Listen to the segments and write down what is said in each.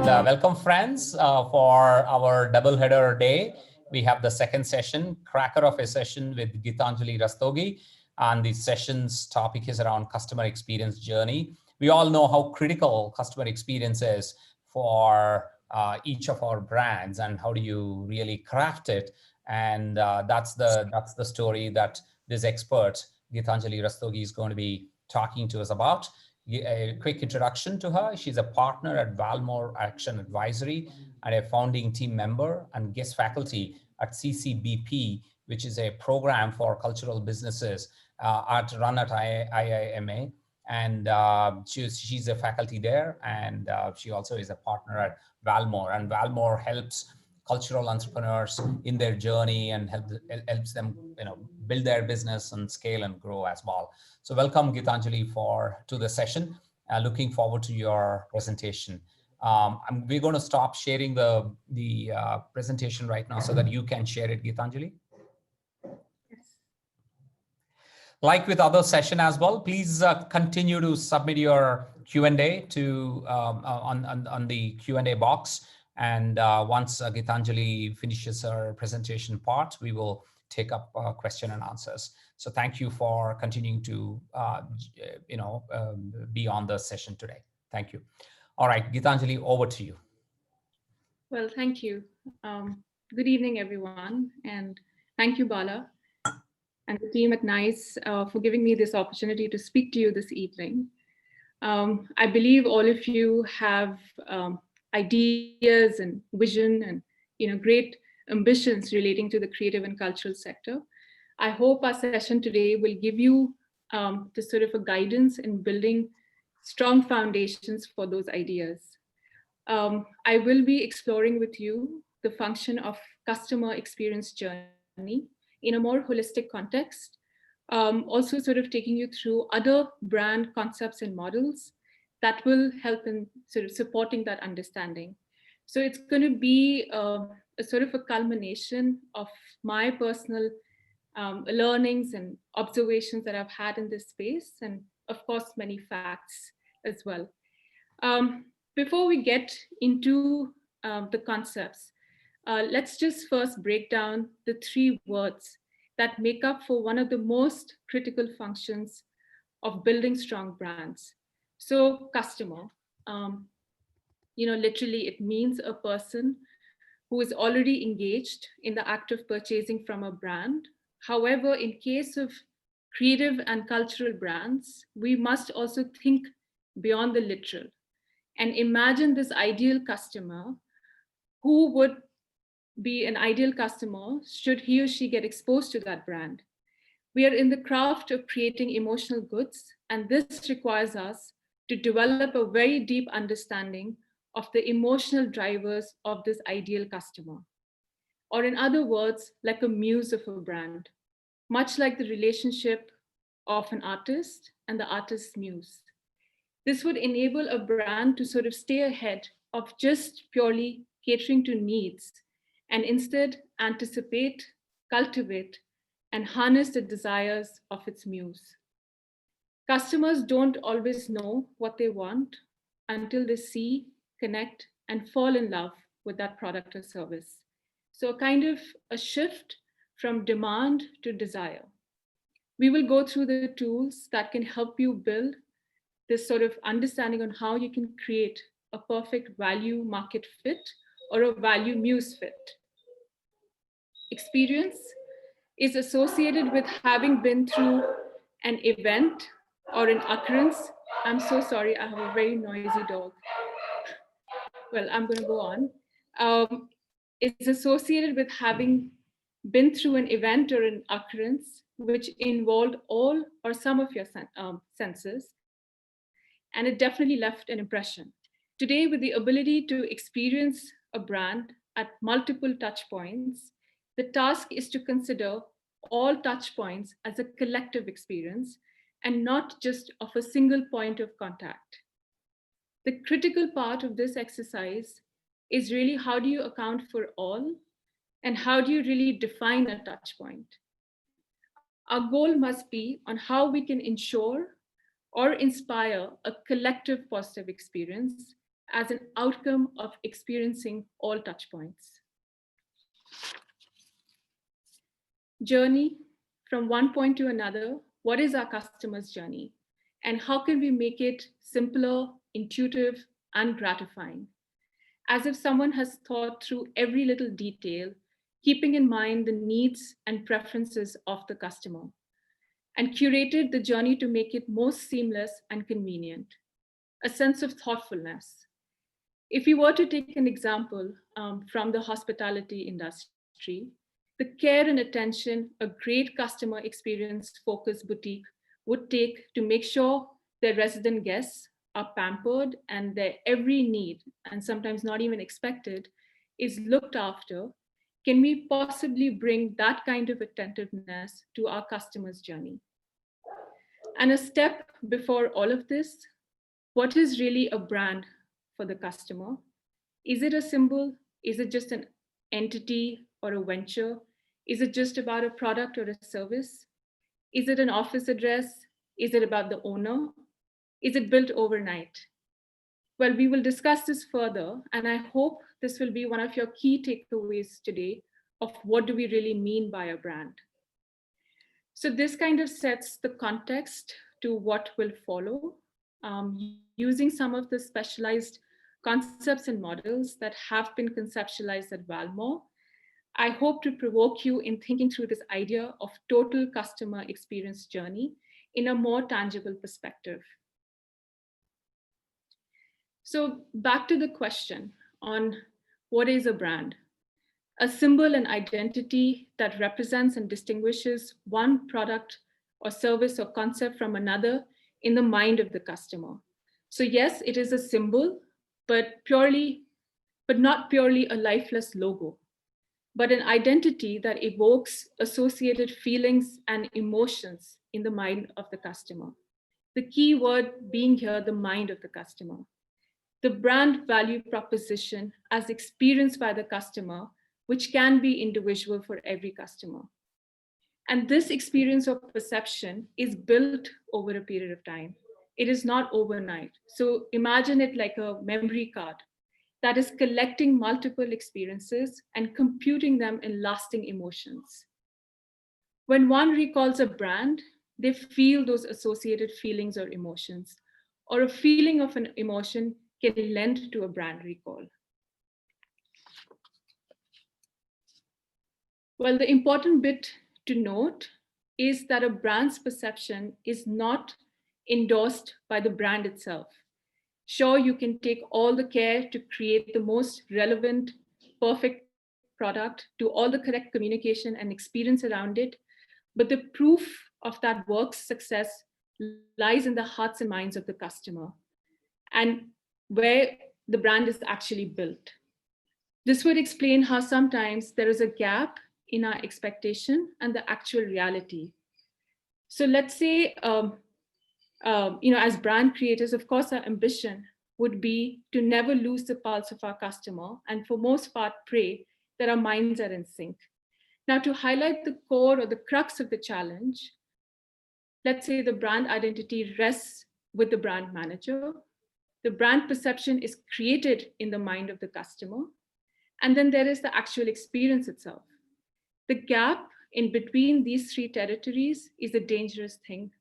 welcome friends for our double header day. We have the second session, cracker of a session with Geetanjali Rastogi. And the session's topic is around customer experience journey. We all know how critical customer experience is for each of our brands and how do you really craft it. And that's the story that this expert, Geetanjali Rastogi, is going to be talking to us about. A quick introduction to her. She's a partner at Valmore Action Advisory and a founding team member and guest faculty at CCBP, which is a program for cultural businesses run at IIMA. And she's a faculty there, and she also is a partner at Valmore. And Valmore helps cultural entrepreneurs in their journey and helps them, build their business and scale and grow as well. So welcome, Geetanjali, to the session. Looking forward to your presentation. We're going to stop sharing the presentation right now so that you can share it, Geetanjali. Yes. Like with other session as well, please continue to submit your Q&A on the Q&A box. And once Geetanjali finishes her presentation part, we will take up question and answers. So thank you for continuing to be on the session today. Thank you. All right, Geetanjali, over to you. Well, thank you. Good evening, everyone. And thank you, Bala, and the team at NICE for giving me this opportunity to speak to you this evening. I believe all of you have ideas and vision and great ambitions relating to the creative and cultural sector. I hope our session today will give you the sort of a guidance in building strong foundations for those ideas. I will be exploring with you the function of customer experience journey in a more holistic context. Also sort of taking you through other brand concepts and models that will help in sort of supporting that understanding. So it's going to be a sort of a culmination of my personal learnings and observations that I've had in this space, and of course, many facts as well. Before we get into the concepts, let's just first break down the three words that make up for one of the most critical functions of building strong brands. So customer, literally it means a person who is already engaged in the act of purchasing from a brand. However, in case of creative and cultural brands, we must also think beyond the literal and imagine this ideal customer. Who would be an ideal customer should he or she get exposed to that brand? We are in the craft of creating emotional goods, and this requires us to develop a very deep understanding of the emotional drivers of this ideal customer. Or in other words, like a muse of a brand, much like the relationship of an artist and the artist's muse. This would enable a brand to sort of stay ahead of just purely catering to needs and instead anticipate, cultivate, and harness the desires of its muse. Customers don't always know what they want until they see, connect, and fall in love with that product or service. So kind of a shift from demand to desire. We will go through the tools that can help you build this sort of understanding on how you can create a perfect value market fit or a value muse fit. Experience is associated with having been through an event or an occurrence. I'm so sorry, I have a very noisy dog. Well, I'm going to go on. It's associated with having been through an event or an occurrence which involved all or some of your senses, and it definitely left an impression. Today, with the ability to experience a brand at multiple touch points, the task is to consider all touch points as a collective experience and not just of a single point of contact. The critical part of this exercise is really how do you account for all and how do you really define a touch point? Our goal must be on how we can ensure or inspire a collective positive experience as an outcome of experiencing all touch points. Journey from one point to another. What is our customer's journey? And how can we make it simpler, intuitive, and gratifying? As if someone has thought through every little detail, keeping in mind the needs and preferences of the customer, and curated the journey to make it most seamless and convenient. A sense of thoughtfulness. If we were to take an example from the hospitality industry, the care and attention a great customer experience focused boutique would take to make sure their resident guests are pampered and their every need, and sometimes not even expected, is looked after, can we possibly bring that kind of attentiveness to our customer's journey? And a step before all of this, what is really a brand for the customer? Is it a symbol? Is it just an entity or a venture? Is it just about a product or a service? Is it an office address? Is it about the owner? Is it built overnight? Well, we will discuss this further, and I hope this will be one of your key takeaways today of what do we really mean by a brand. So this kind of sets the context to what will follow, using some of the specialized concepts and models that have been conceptualized at Valmore. I hope to provoke you in thinking through this idea of total customer experience journey in a more tangible perspective. So back to the question on what is a brand? A symbol and identity that represents and distinguishes one product or service or concept from another in the mind of the customer. So yes, it is a symbol, but not purely a lifeless logo, but an identity that evokes associated feelings and emotions in the mind of the customer. The key word being here, the mind of the customer. The brand value proposition as experienced by the customer, which can be individual for every customer. And this experience of perception is built over a period of time. It is not overnight. So imagine it like a memory card that is collecting multiple experiences and computing them in lasting emotions. When one recalls a brand, they feel those associated feelings or emotions, or a feeling of an emotion can lend to a brand recall. Well, the important bit to note is that a brand's perception is not endorsed by the brand itself. Sure, you can take all the care to create the most relevant, perfect product, do all the correct communication and experience around it, but the proof of that work's success lies in the hearts and minds of the customer and where the brand is actually built. This would explain how sometimes there is a gap in our expectation and the actual reality. So let's say, as brand creators, of course, our ambition would be to never lose the pulse of our customer and for most part pray that our minds are in sync. Now, to highlight the core or the crux of the challenge, let's say the brand identity rests with the brand manager. The brand perception is created in the mind of the customer. And then there is the actual experience itself. The gap in between these three territories is a dangerous thing.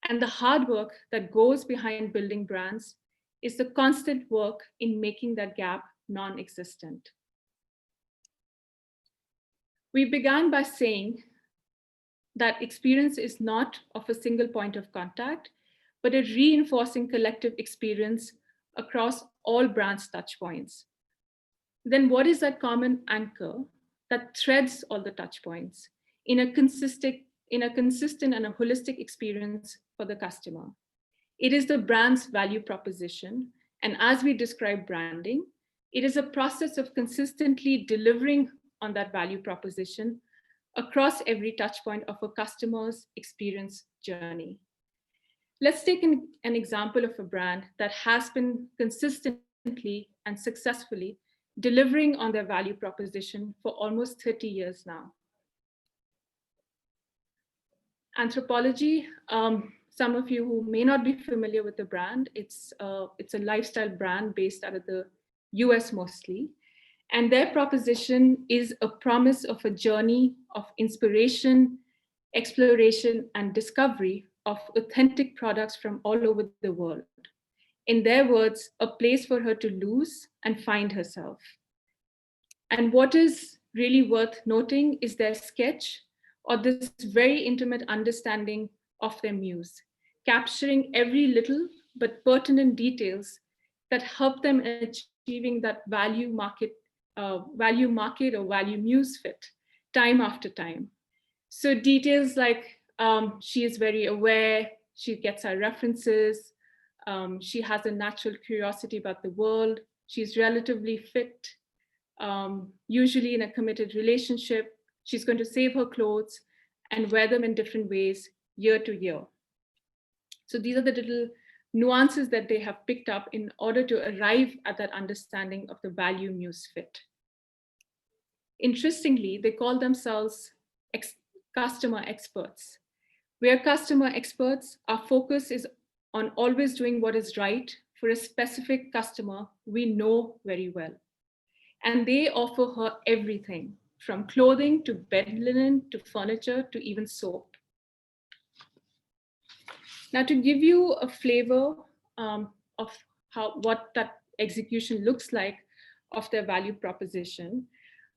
And the hard work that goes behind building brands is the constant work in making that gap non-existent. We began by saying that experience is not of a single point of contact, but a reinforcing collective experience across all brands' touch points. Then what is that common anchor that threads all the touch points in a consistent and a holistic experience for the customer? It is the brand's value proposition. And as we describe branding, it is a process of consistently delivering on that value proposition across every touch point of a customer's experience journey. Let's take an example of a brand that has been consistently and successfully delivering on their value proposition for almost 30 years now. Anthropologie, some of you who may not be familiar with the brand, it's a lifestyle brand based out of the US mostly. And their proposition is a promise of a journey of inspiration, exploration, and discovery of authentic products from all over the world. In their words, a place for her to lose and find herself. And what is really worth noting is their sketch or this very intimate understanding of their muse, capturing every little but pertinent details that help them in achieving that value market or value muse fit time after time. So details like she is very aware, she gets her references, she has a natural curiosity about the world, she's relatively fit, usually in a committed relationship. She's going to save her clothes and wear them in different ways year to year. So these are the little nuances that they have picked up in order to arrive at that understanding of the value muse fit. Interestingly, they call themselves customer experts. We are customer experts. Our focus is on always doing what is right for a specific customer we know very well. And they offer her everything from clothing to bed linen to furniture to even soap. Now, to give you a flavor of what that execution looks like of their value proposition,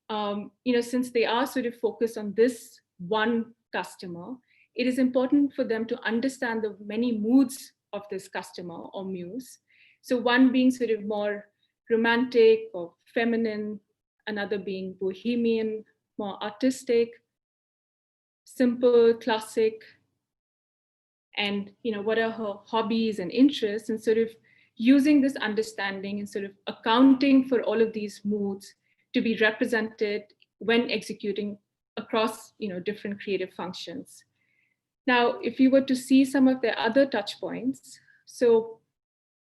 since they are sort of focused on this one customer, it is important for them to understand the many moods of this customer or muse. So one being sort of more romantic or feminine, another being bohemian, more artistic, simple, classic, and what are her hobbies and interests, and sort of using this understanding and sort of accounting for all of these moods to be represented when executing across different creative functions. Now, if you were to see some of their other touch points, so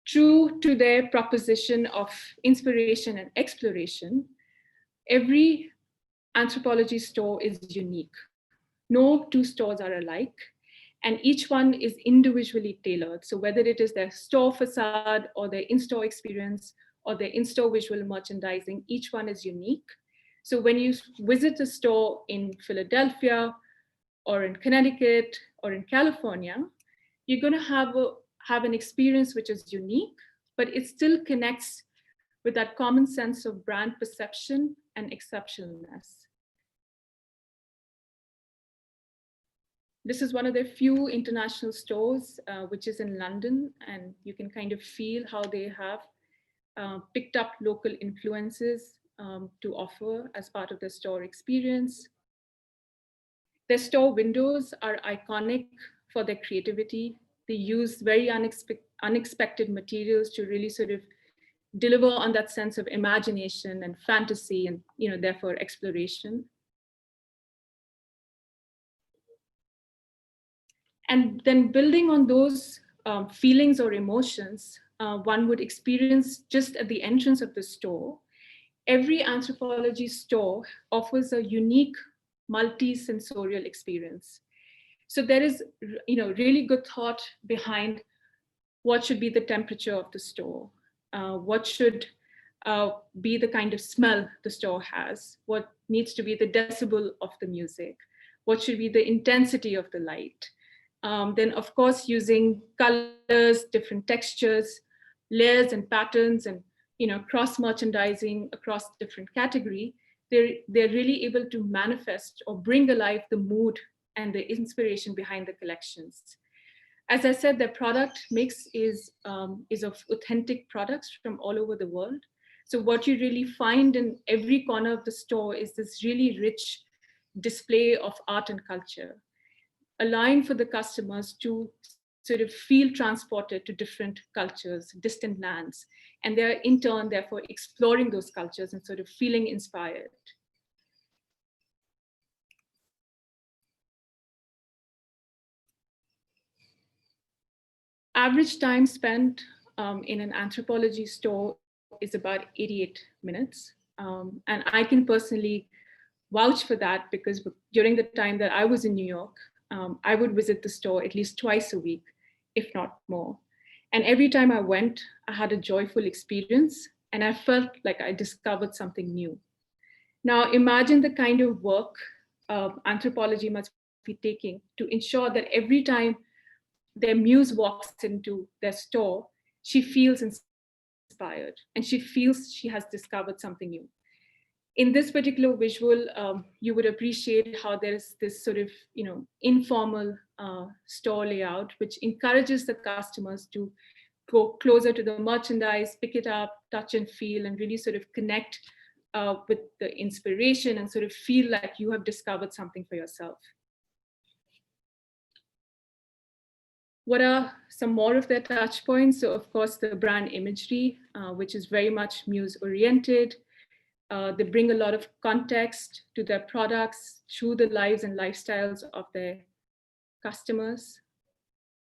true to their proposition of inspiration and exploration, every anthropology store is unique. No two stores are alike, and each one is individually tailored. So whether it is their store facade or their in-store experience or their in-store visual merchandising, each one is unique. So when you visit a store in Philadelphia or in Connecticut or in California, you're going to have an experience which is unique, but it still connects with that common sense of brand perception and exceptionalness. This is one of their few international stores, which is in London, and you can kind of feel how they have picked up local influences to offer as part of the store experience. Their store windows are iconic for their creativity. They use very unexpected materials to really sort of deliver on that sense of imagination and fantasy and therefore exploration. And then building on those feelings or emotions, one would experience just at the entrance of the store. Every anthropology store offers a unique multi-sensorial experience. So there is really good thought behind what should be the temperature of the store, what should be the kind of smell the store has, what needs to be the decibel of the music, what should be the intensity of the light. Then, of course, using colors, different textures, layers and patterns, and cross merchandising across different category, they're really able to manifest or bring alive the mood and the inspiration behind the collections. As I said, their product mix is of authentic products from all over the world. So what you really find in every corner of the store is this really rich display of art and culture, allowing for the customers to sort of feel transported to different cultures, distant lands, and they're in turn, therefore, exploring those cultures and sort of feeling inspired. Average time spent in an anthropology store is about 88 minutes. And I can personally vouch for that because during the time that I was in New York, I would visit the store at least twice a week. if not more. And every time I went, I had a joyful experience and I felt like I discovered something new. Now, imagine the kind of work anthropology must be taking to ensure that every time their muse walks into their store, she feels inspired and she feels she has discovered something new. In this particular visual, you would appreciate how there's this sort of, informal store layout, which encourages the customers to go closer to the merchandise, pick it up, touch and feel, and really sort of connect with the inspiration and sort of feel like you have discovered something for yourself. What are some more of their touch points? So of course, the brand imagery, which is very much muse oriented. They bring a lot of context to their products through the lives and lifestyles of their customers.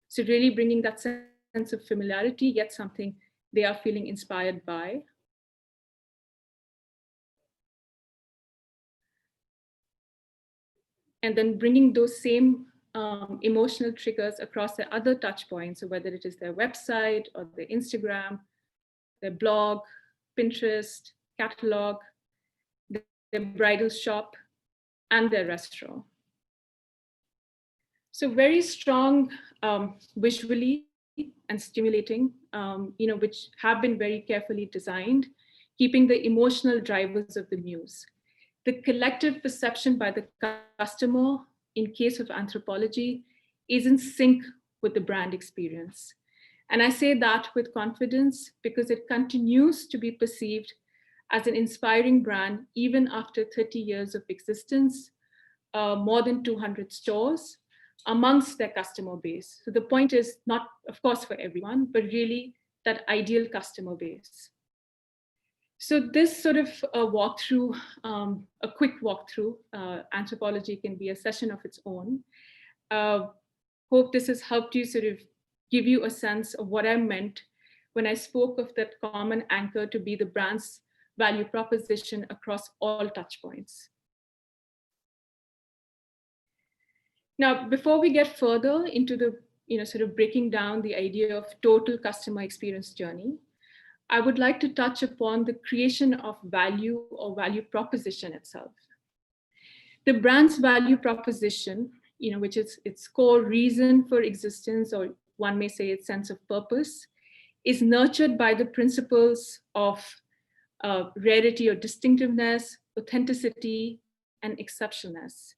So really bringing that sense of familiarity, yet something they are feeling inspired by. And then bringing those same emotional triggers across their other touch points. So whether it is their website or their Instagram, their blog, Pinterest, catalog, their bridal shop, and their restaurant. So very strong visually and stimulating, which have been very carefully designed, keeping the emotional drivers of the muse. The collective perception by the customer in case of anthropology is in sync with the brand experience. And I say that with confidence because it continues to be perceived as an inspiring brand even after 30 years of existence, more than 200 stores amongst their customer base. So the point is not, of course, for everyone, but really that ideal customer base. So this sort of walkthrough, a quick walkthrough, anthropology can be a session of its own. Hope this has helped you sort of give you a sense of what I meant when I spoke of that common anchor to be the brand's value proposition across all touch points. Now, before we get further into the, sort of breaking down the idea of total customer experience journey, I would like to touch upon the creation of value or value proposition itself. The brand's value proposition, which is its core reason for existence, or one may say its sense of purpose, is nurtured by the principles of rarity or distinctiveness, authenticity, and exceptionalness.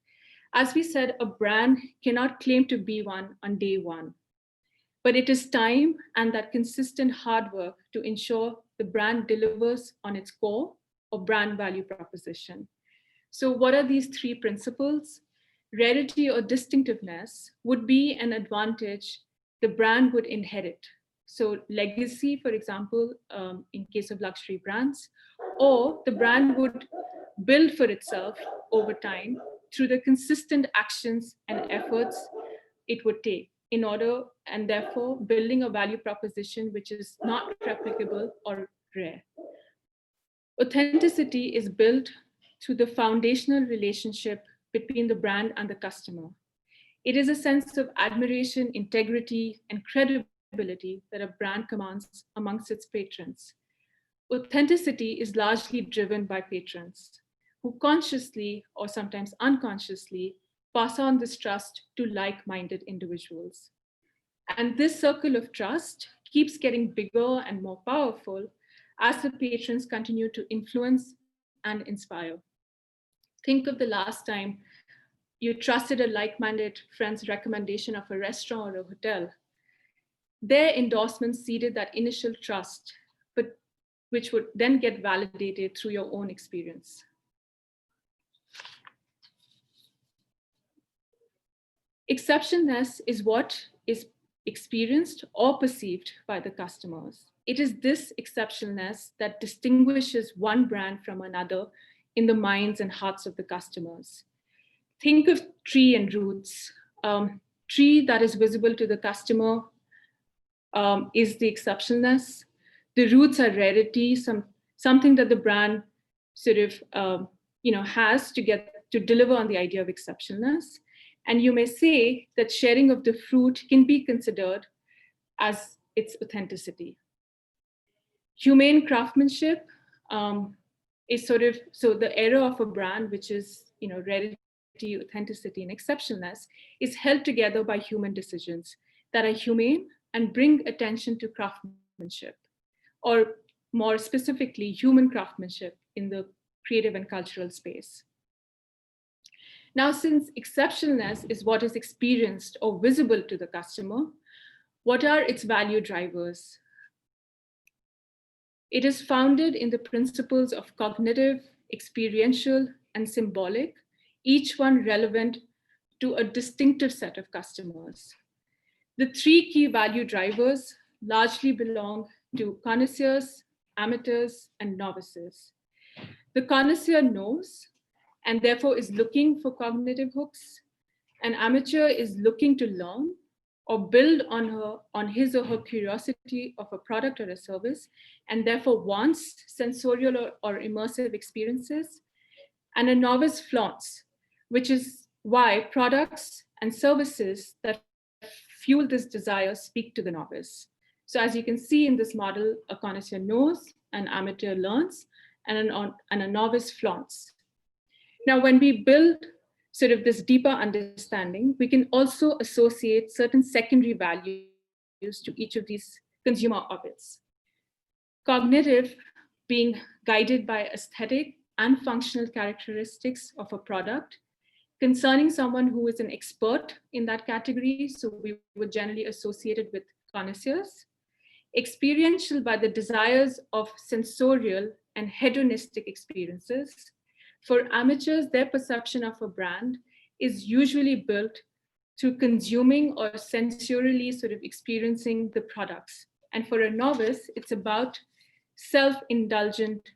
As we said, a brand cannot claim to be one on day one, but it is time and that consistent hard work to ensure the brand delivers on its core or brand value proposition. So what are these three principles? Rarity or distinctiveness would be an advantage the brand would inherit. So legacy, for example, in case of luxury brands, or the brand would build for itself over time through the consistent actions and efforts it would take in order, and therefore building a value proposition which is not replicable or rare. Authenticity is built through the foundational relationship between the brand and the customer. It is a sense of admiration, integrity, and credibility that a brand commands amongst its patrons. Authenticity is largely driven by patrons who consciously or sometimes unconsciously pass on this trust to like-minded individuals. And this circle of trust keeps getting bigger and more powerful as the patrons continue to influence and inspire. Think of the last time you trusted a like-minded friend's recommendation of a restaurant or a hotel. Their endorsement seeded that initial trust, but which would then get validated through your own experience. Exceptionalness is what is experienced or perceived by the customers. It is this exceptionalness that distinguishes one brand from another in the minds and hearts of the customers. Think of tree and roots. Tree that is visible to the customer is the exceptionalness. The roots are rarity, something that the brand sort of has to deliver on the idea of exceptionalness. And you may say that sharing of the fruit can be considered as its authenticity. Humane craftsmanship is sort of, so the era of a brand, which is, rarity, authenticity, and exceptionalness, is held together by human decisions that are humane and bring attention to craftsmanship, or more specifically, human craftsmanship in the creative and cultural space. Now, since exceptionalness is what is experienced or visible to the customer, what are its value drivers? It is founded in the principles of cognitive, experiential, and symbolic, each one relevant to a distinctive set of customers. The three key value drivers largely belong to connoisseurs, amateurs, and novices. The connoisseur knows and therefore is looking for cognitive hooks. An amateur is looking to learn or build on his or her curiosity of a product or a service, and therefore wants sensorial or immersive experiences. And a novice flaunts, which is why products and services that fuel this desire speak to the novice. So as you can see in this model, a connoisseur knows, an amateur learns, and a novice flaunts. Now, when we build sort of this deeper understanding, we can also associate certain secondary values to each of these consumer orbits. Cognitive being guided by aesthetic and functional characteristics of a product, concerning someone who is an expert in that category, so we would generally associate it with connoisseurs. Experiential by the desires of sensorial and hedonistic experiences. For amateurs, their perception of a brand is usually built through consuming or sensorially sort of experiencing the products. And for a novice, it's about self-indulgent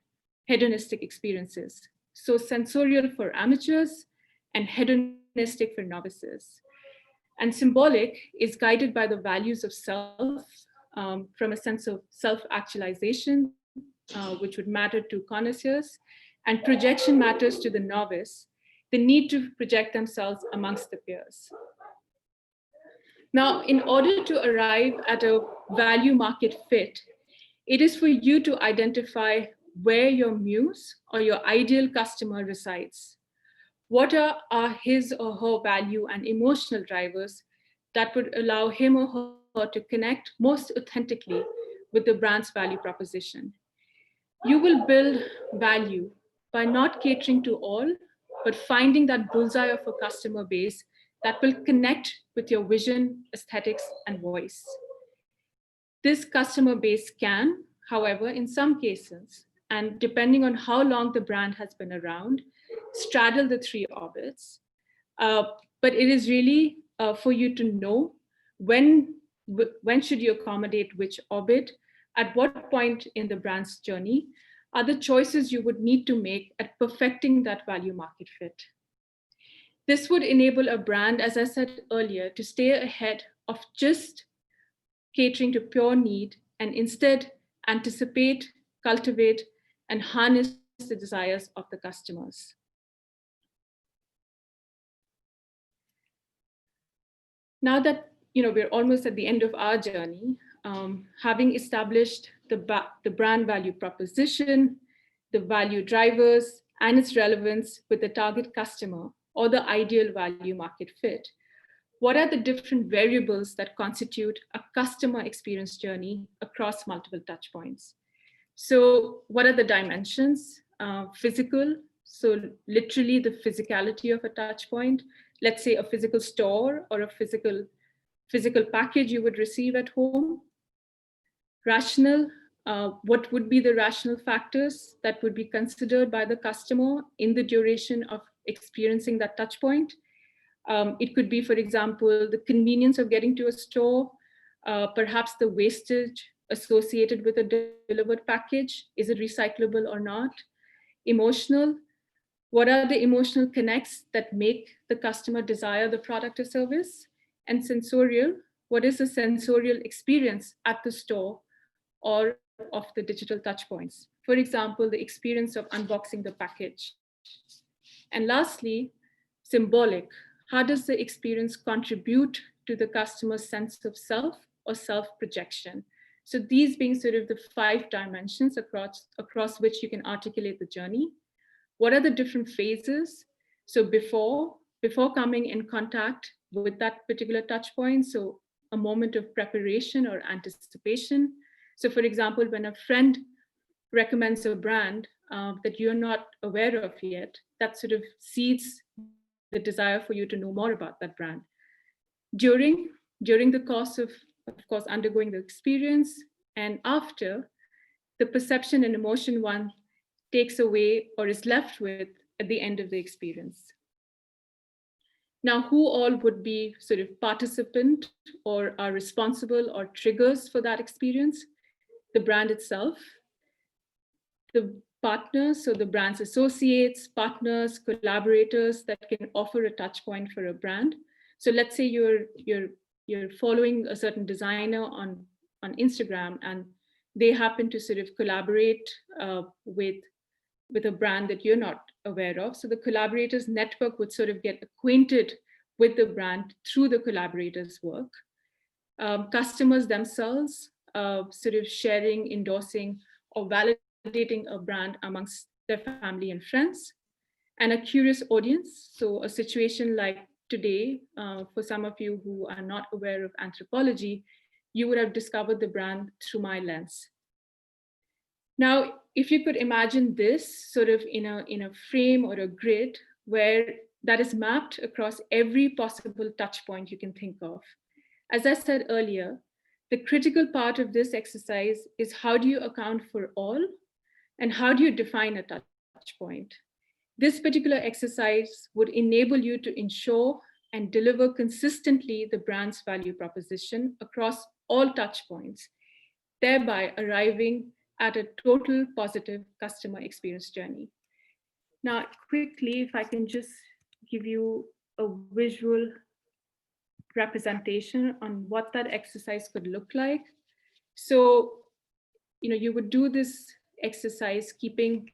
hedonistic experiences. So sensorial for amateurs and hedonistic for novices. And symbolic is guided by the values of self from a sense of self-actualization, which would matter to connoisseurs, and projection matters to the novice, the need to project themselves amongst the peers. Now, in order to arrive at a value market fit, it is for you to identify where your muse or your ideal customer resides. What are his or her value and emotional drivers that would allow him or her to connect most authentically with the brand's value proposition? You will build value by not catering to all, but finding that bullseye of a customer base that will connect with your vision, aesthetics, and voice. This customer base can, however, in some cases, and depending on how long the brand has been around, straddle the three orbits. But it is really for you to know when should you accommodate which orbit, at what point in the brand's journey, are the choices you would need to make at perfecting that value market fit. This would enable a brand, as I said earlier, to stay ahead of just catering to pure need and instead anticipate, cultivate, and harness the desires of the customers. Now that we're almost at the end of our journey, having established the brand value proposition, the value drivers, and its relevance with the target customer or the ideal value market fit, what are the different variables that constitute a customer experience journey across multiple touchpoints? So what are the dimensions? Physical, so literally the physicality of a touch point. Let's say a physical store or a physical package you would receive at home. Rational, what would be the rational factors that would be considered by the customer in the duration of experiencing that touch point? It could be, for example, the convenience of getting to a store, perhaps the wastage associated with a delivered package. Is it recyclable or not? Emotional, what are the emotional connects that make the customer desire the product or service? And sensorial, what is the sensorial experience at the store or of the digital touchpoints? For example, the experience of unboxing the package. And lastly, symbolic, how does the experience contribute to the customer's sense of self or self-projection. So these being sort of the 5 dimensions across which you can articulate the journey. What are the different phases? So before coming in contact with that particular touch point, so a moment of preparation or anticipation. So for example, when a friend recommends a brand that you're not aware of yet, that sort of seeds the desire for you to know more about that brand. During the course of course, undergoing the experience, and after, the perception and emotion one takes away or is left with at the end of the experience. Now, who all would be sort of participant or are responsible or triggers for that experience? The brand itself, the partners, so the brand's associates, partners, collaborators that can offer a touch point for a brand. So let's say you're following a certain designer on Instagram, and they happen to sort of collaborate with a brand that you're not aware of. So the collaborators network would sort of get acquainted with the brand through the collaborators' work. Customers themselves sort of sharing, endorsing, or validating a brand amongst their family and friends. And a curious audience. So a situation like today, for some of you who are not aware of anthropology, you would have discovered the brand through my lens. Now, if you could imagine this sort of in a frame or a grid where that is mapped across every possible touch point you can think of. As I said earlier, the critical part of this exercise is how do you account for all and how do you define a touch point? This particular exercise would enable you to ensure and deliver consistently the brand's value proposition across all touch points, thereby arriving at a total positive customer experience journey. Now, quickly, if I can just give you a visual representation on what that exercise could look like. So, you would do this exercise keeping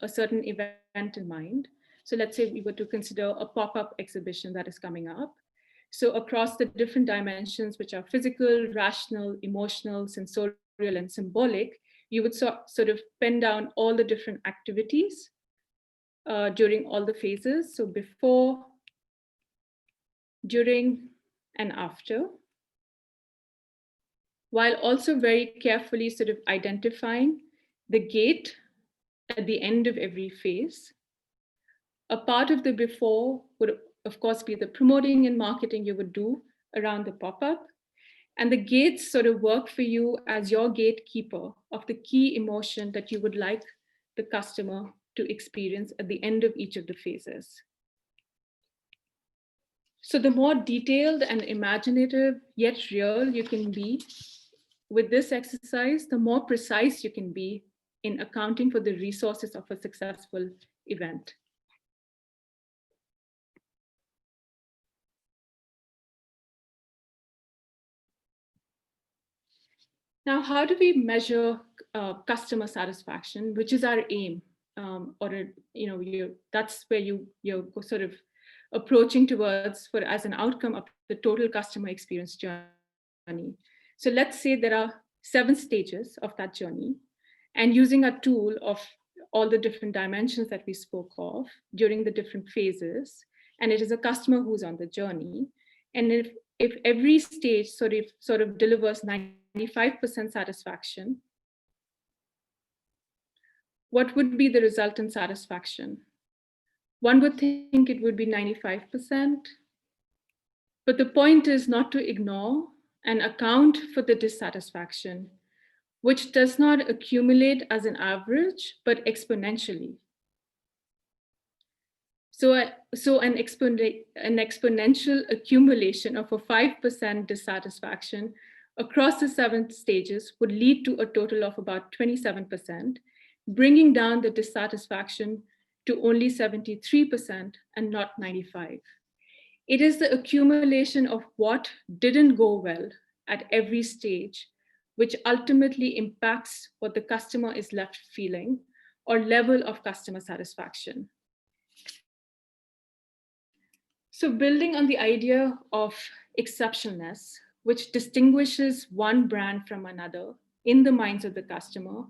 a certain event in mind. So let's say we were to consider a pop-up exhibition that is coming up. So across the different dimensions, which are physical, rational, emotional, sensorial, and symbolic, you would sort of pen down all the different activities during all the phases. So before, during, and after, while also very carefully sort of identifying the gate at the end of every phase. A part of the before would, of course, be the promoting and marketing you would do around the pop-up. And the gates sort of work for you as your gatekeeper of the key emotion that you would like the customer to experience at the end of each of the phases. So the more detailed and imaginative yet real you can be with this exercise, the more precise you can be in accounting for the resources of a successful event. Now, how do we measure customer satisfaction, which is our aim, that's where you're sort of approaching towards for as an outcome of the total customer experience journey. So let's say there are 7 stages of that journey, and using a tool of all the different dimensions that we spoke of during the different phases, and it is a customer who's on the journey, and if every stage sort of delivers 95% satisfaction, what would be the resultant satisfaction? One would think it would be 95%, but the point is not to ignore and account for the dissatisfaction, which does not accumulate as an average, but exponentially. So an exponential accumulation of a 5% dissatisfaction across the 7 stages would lead to a total of about 27%, bringing down the dissatisfaction to only 73% and not 95. It is the accumulation of what didn't go well at every stage, which ultimately impacts what the customer is left feeling or level of customer satisfaction. So building on the idea of exceptionalness, which distinguishes one brand from another in the minds of the customer,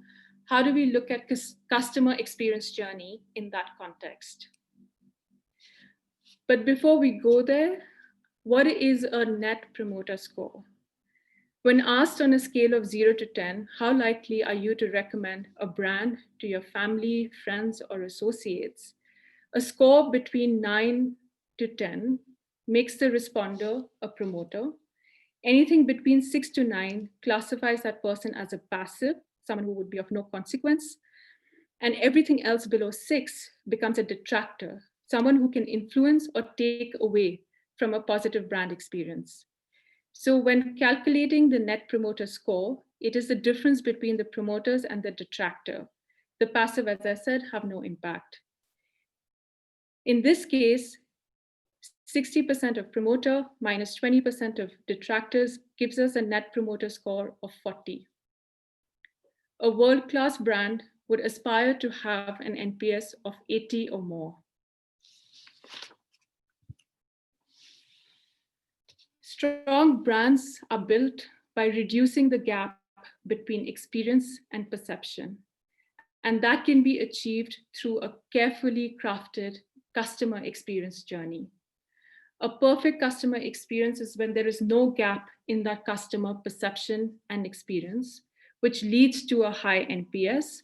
how do we look at customer experience journey in that context? But before we go there, what is a net promoter score? When asked on a scale of 0 to 10, how likely are you to recommend a brand to your family, friends, or associates? A score between 9 to 10 makes the responder a promoter. Anything between 6 to 9 classifies that person as a passive, someone who would be of no consequence. And everything else below 6 becomes a detractor, someone who can influence or take away from a positive brand experience. So when calculating the net promoter score, it is the difference between the promoters and the detractor. The passive, as I said, have no impact. In this case, 60% of promoter minus 20% of detractors gives us a net promoter score of 40. A world-class brand would aspire to have an NPS of 80 or more. Strong brands are built by reducing the gap between experience and perception. And that can be achieved through a carefully crafted customer experience journey. A perfect customer experience is when there is no gap in that customer perception and experience, which leads to a high NPS,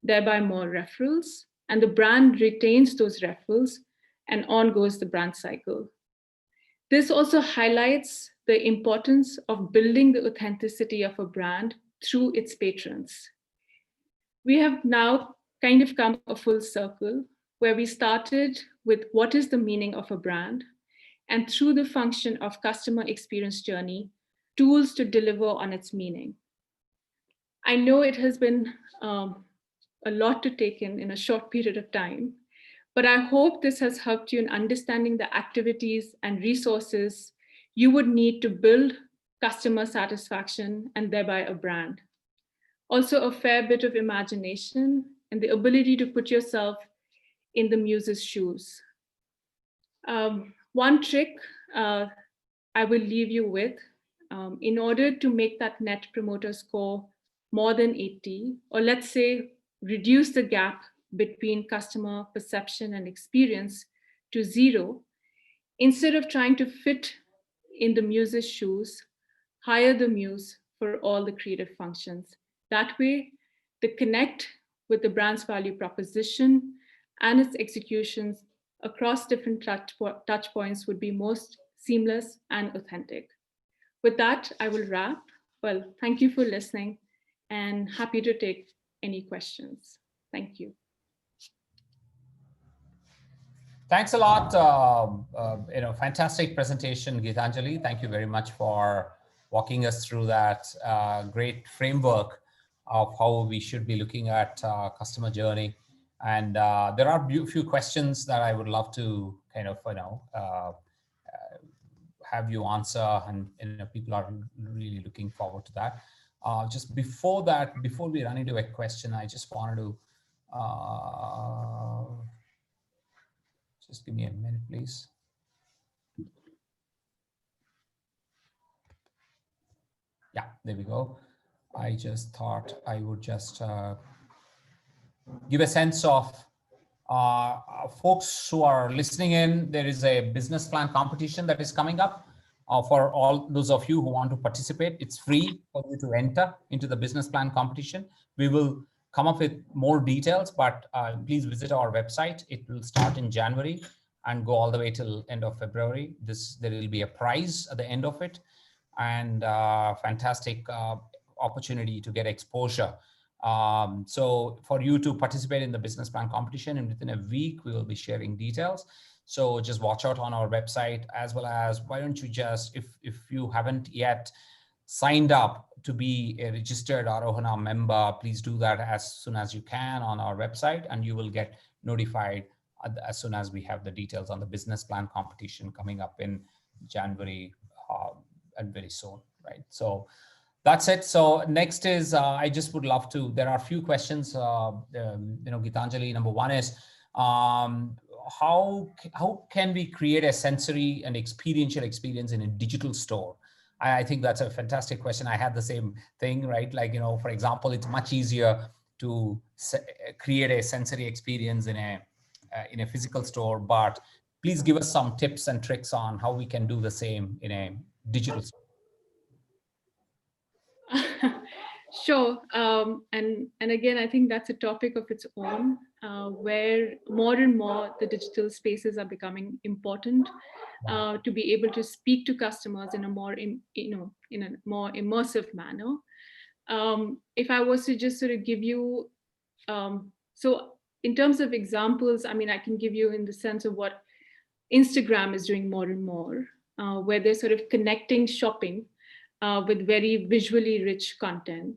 thereby more referrals, and the brand retains those referrals, and on goes the brand cycle. This also highlights the importance of building the authenticity of a brand through its patrons. We have now kind of come a full circle where we started with what is the meaning of a brand, and through the function of customer experience journey, tools to deliver on its meaning. I know it has been a lot to take in a short period of time, but I hope this has helped you in understanding the activities and resources you would need to build customer satisfaction and thereby a brand. Also a fair bit of imagination and the ability to put yourself in the muse's shoes. One trick I will leave you with, in order to make that net promoter score more than 80, or let's say reduce the gap between customer perception and experience to 0, instead of trying to fit in the muse's shoes, hire the muse for all the creative functions. That way, the connect with the brand's value proposition and its executions across different touch points would be most seamless and authentic. With that, I will wrap. Well, thank you for listening and happy to take any questions. Thank you. Thanks a lot. Fantastic presentation, Geetanjali. Thank you very much for walking us through that great framework of how we should be looking at customer journey. And there are a few questions that I would love to kind of, have you answer, and people are really looking forward to that. Just before that, before we run into a question, I just wanted to just give me a minute, please. Yeah, there we go. I just thought I would just give a sense of folks who are listening in. There is a business plan competition that is coming up for all those of you who want to participate. It's free for you to enter into the business plan competition. We will come up with more details, but please visit our website. It will start in January and go all the way till end of February. There will be a prize at the end of it, and fantastic opportunity to get exposure. So for you to participate in the business plan competition, and within a week, we will be sharing details. So just watch out on our website, as well as why don't you just, if you haven't yet signed up to be a registered Aarohana member, please do that as soon as you can on our website, and you will get notified as soon as we have the details on the business plan competition coming up in January and very soon, right? So that's it. So next is, I just would love to, there are a few questions, Geetanjali. Number one is, how can we create a sensory and experiential experience in a digital store? I think that's a fantastic question. I had the same thing, right? Like, for example, it's much easier to create a sensory experience in a physical store, but please give us some tips and tricks on how we can do the same in a digital store. Sure. And again, I think that's a topic of its own, where more and more the digital spaces are becoming important to be able to speak to customers in a more, in a more immersive manner. If I was to just sort of give you, so in terms of examples, I mean, I can give you in the sense of what Instagram is doing more and more, where they're sort of connecting shopping with very visually rich content.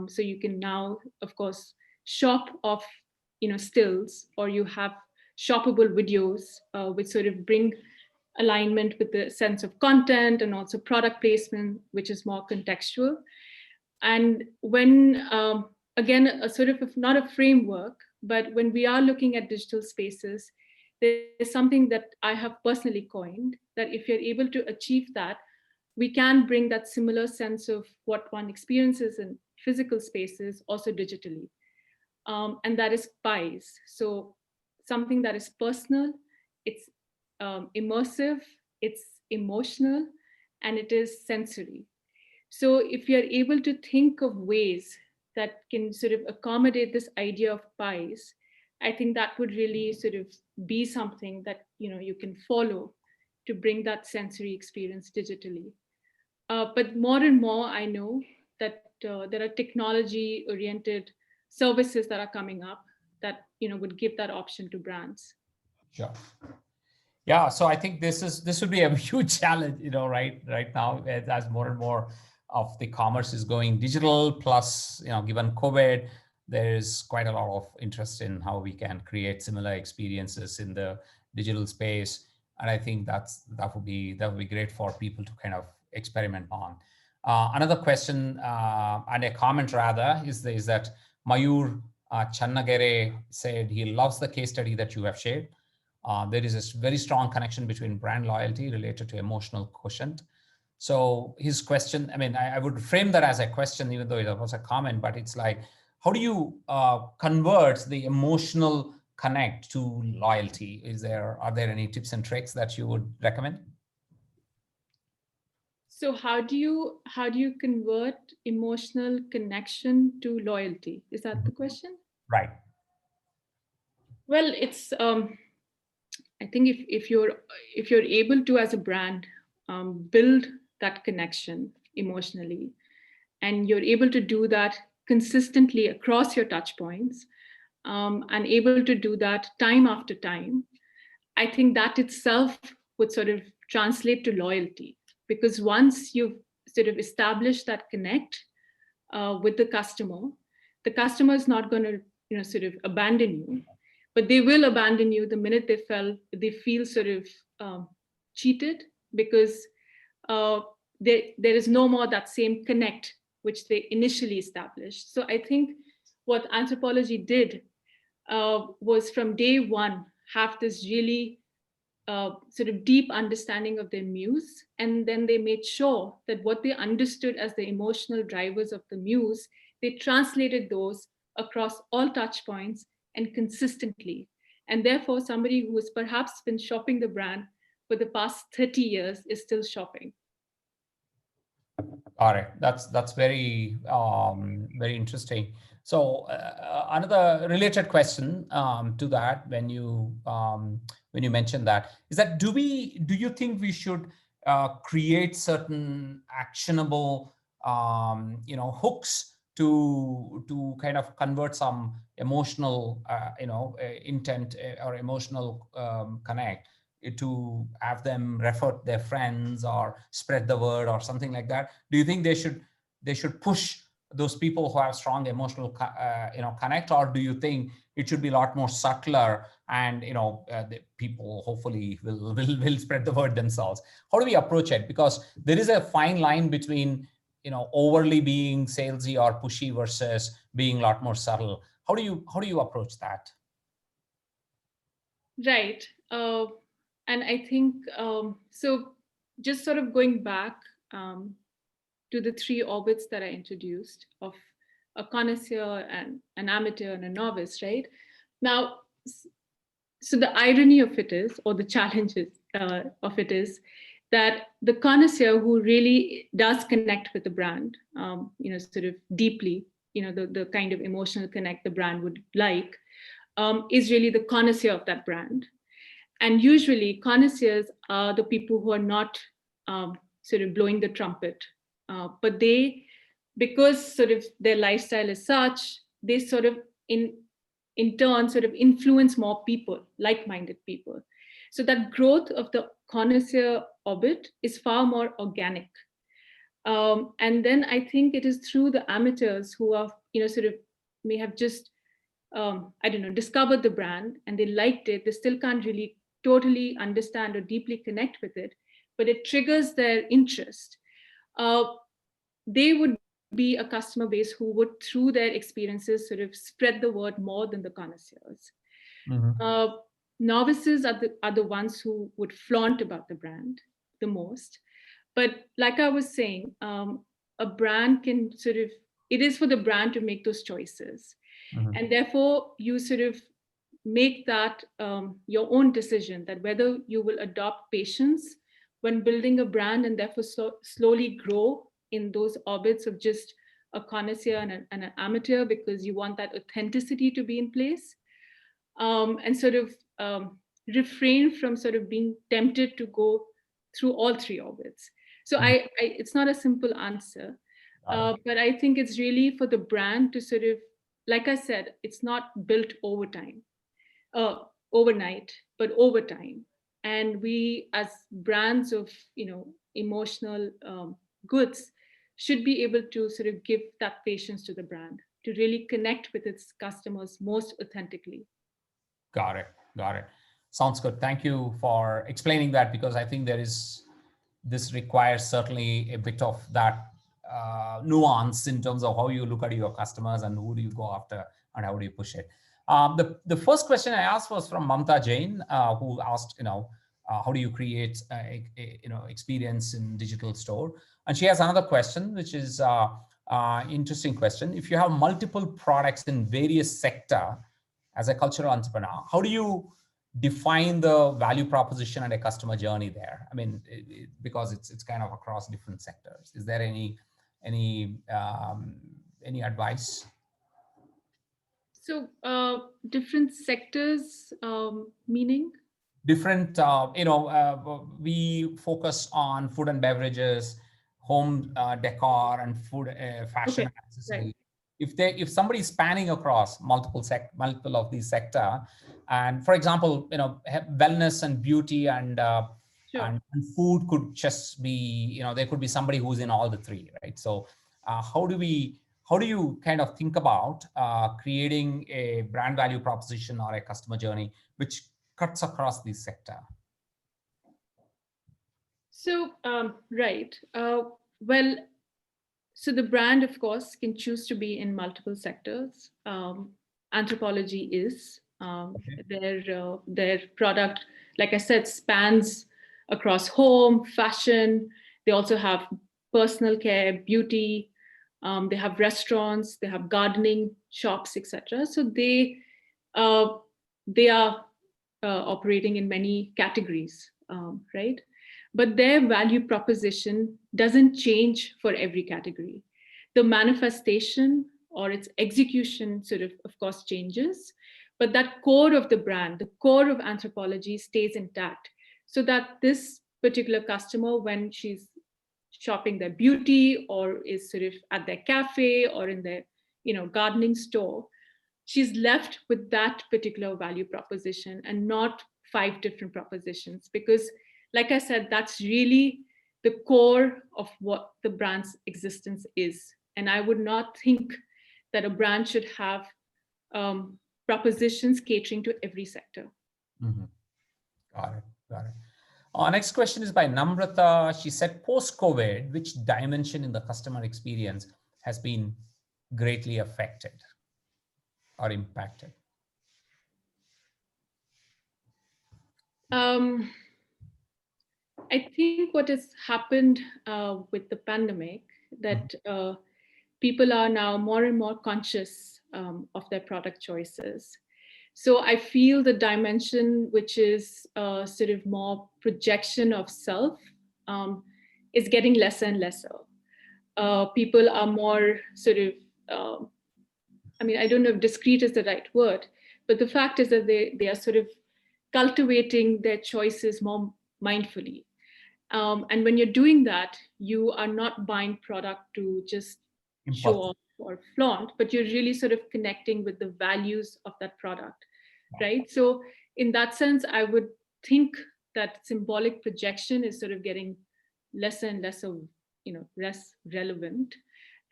So you can now, of course, shop off, stills, or you have shoppable videos, which sort of bring alignment with the sense of content and also product placement, which is more contextual. And when, again, a sort of not a framework, but when we are looking at digital spaces, there's something that I have personally coined, that if you're able to achieve that, we can bring that similar sense of what one experiences in physical spaces also digitally. And that is pies. So something that is personal, it's immersive, it's emotional, and it is sensory. So if you're able to think of ways that can sort of accommodate this idea of pies, I think that would really sort of be something that you can follow to bring that sensory experience digitally. But more and more, I know that there are technology-oriented services that are coming up that would give that option to brands. Sure. Yeah, so I think this would be a huge challenge, right now, as more and more of the commerce is going digital. Plus, given COVID, there is quite a lot of interest in how we can create similar experiences in the digital space, and I think that would be great for people to kind of experiment on. Another question and a comment rather is that Mayur Channagere said he loves the case study that you have shared. There is a very strong connection between brand loyalty related to emotional quotient. So his question, I mean, I would frame that as a question, even though it was a comment, but it's like, how do you convert the emotional connect to loyalty? Are there any tips and tricks that you would recommend? So how do you convert emotional connection to loyalty? Is that the question? Right. Well, it's I think if you're able to, as a brand, build that connection emotionally, and you're able to do that consistently across your touch points, and able to do that time after time, I think that itself would sort of translate to loyalty. Because once you've sort of established that connect with the customer is not going to sort of abandon you, but they will abandon you the minute they feel sort of cheated, because uh, there is no more that same connect which they initially established. So I think what anthropology did was from day one have this really sort of deep understanding of their muse, and then they made sure that what they understood as the emotional drivers of the muse, they translated those across all touch points and consistently. And therefore, somebody who has perhaps been shopping the brand for the past 30 years is still shopping. All right, that's very very interesting. So another related question to that, when you mentioned that, is that do you think we should create certain actionable hooks to kind of convert some emotional intent or emotional connect, to have them refer their friends or spread the word or something like that? Do you think they should push those people who have strong emotional connect, or do you think it should be a lot more subtler, and the people hopefully will spread the word themselves? How do we approach it? Because there is a fine line between overly being salesy or pushy versus being a lot more subtle. How do you approach that? Right. And I think so. Just sort of going back. to the three orbits that I introduced of a connoisseur and an amateur and a novice, right? Now, so the irony of it is, or the challenges of it is, that the connoisseur who really does connect with the brand, sort of deeply, the kind of emotional connect the brand would like, is really the connoisseur of that brand. And usually connoisseurs are the people who are not sort of blowing the trumpet, but because sort of their lifestyle is such, they sort of in turn sort of influence more people, like-minded people. So that growth of the connoisseur orbit is far more organic. And then I think it is through the amateurs who are, sort of may have just, I don't know, discovered the brand and they liked it. They still can't really totally understand or deeply connect with it, but it triggers their interest. They would be a customer base who would, through their experiences, sort of spread the word more than the connoisseurs. Mm-hmm. Novices are the ones who would flaunt about the brand the most. But like I was saying, a brand can sort of, it is for the brand to make those choices. Mm-hmm. And therefore, you sort of make that your own decision, that whether you will adopt patience when building a brand and therefore slowly grow in those orbits of just a connoisseur and an amateur, because you want that authenticity to be in place, and sort of refrain from sort of being tempted to go through all three orbits. So it's not a simple answer, but I think it's really for the brand to sort of, like I said, it's not built over time, overnight, but over time. And we, as brands of emotional goods, should be able to sort of give that patience to the brand to really connect with its customers most authentically. Got it. Got it. Sounds good. Thank you for explaining that, because I think this requires certainly a bit of that nuance in terms of how you look at your customers and who do you go after and how do you push it. The first question I asked was from Mamta Jain, who asked, how do you create experience in digital store? And she has another question, which is interesting question. If you have multiple products in various sector, as a cultural entrepreneur, how do you define the value proposition and a customer journey there? I mean, because it's kind of across different sectors. Is there any advice? So different sectors, meaning? Different, we focus on food and beverages, home decor, and food, fashion, okay, and accessories. Right. If somebody is spanning across multiple of these sector, and for example, wellness and beauty and Sure. and food could just be, there could be somebody who's in all the three, right? So how do you kind of think about creating a brand value proposition or a customer journey which cuts across the sector? So right, well, so the brand, of course, can choose to be in multiple sectors. Anthropology is their product, like I said, spans across home, fashion. They also have personal care, beauty. They have restaurants. They have gardening shops, etc. So they are operating in many categories, right? But their value proposition doesn't change for every category. The manifestation or its execution sort of course changes, but that core of the brand, the core of anthropology stays intact, so that this particular customer, when she's shopping their beauty or is sort of at their cafe or in their gardening store, she's left with that particular value proposition and not 5 different propositions, because like I said, that's really the core of what the brand's existence is. And I would not think that a brand should have propositions catering to every sector. Mm-hmm. Got it. Our next question is by Namrata. She said, post-COVID, which dimension in the customer experience has been greatly affected or impacted? I think what has happened with the pandemic that people are now more and more conscious of their product choices. So I feel the dimension, which is sort of more projection of self, is getting lesser and lesser. People are more sort of, I mean, I don't know if discreet is the right word, but the fact is that they are sort of cultivating their choices more mindfully. And when you're doing that, you are not buying product to just show Impulse. off or flaunt, but you're really sort of connecting with the values of that product, right? So in that sense, I would think that symbolic projection is sort of getting lesser and lesser, less relevant.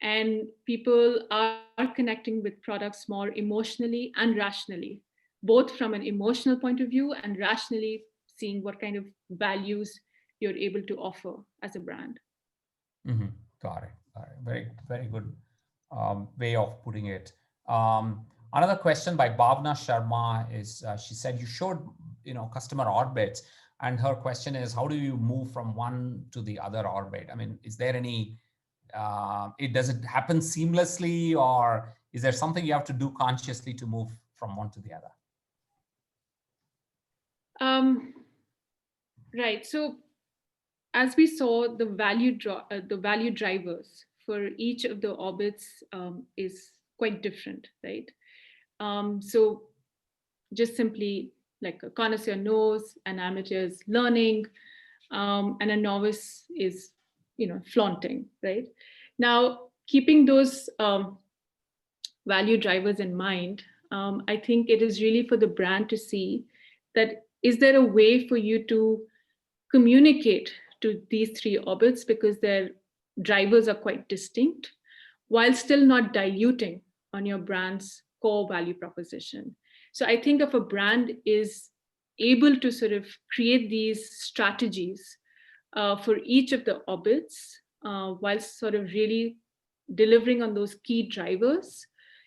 And people are connecting with products more emotionally and rationally, both from an emotional point of view and rationally seeing what kind of values you're able to offer as a brand. Mm-hmm. Got it. Got it. Very, very good way of putting it. Another question by Bhavna Sharma is, she said you showed, customer orbits, and her question is, how do you move from one to the other orbit? I mean, is there any, does it happen seamlessly, or is there something you have to do consciously to move from one to the other? Um, right. So as we saw, the value drivers for each of the orbits is quite different, right? So just simply like a connoisseur knows, an amateur is learning, and a novice is, flaunting, right? Now, keeping those value drivers in mind, I think it is really for the brand to see that is there a way for you to communicate to these three orbits, because their drivers are quite distinct, while still not diluting on your brand's core value proposition. So I think if a brand is able to sort of create these strategies for each of the orbits, while sort of really delivering on those key drivers,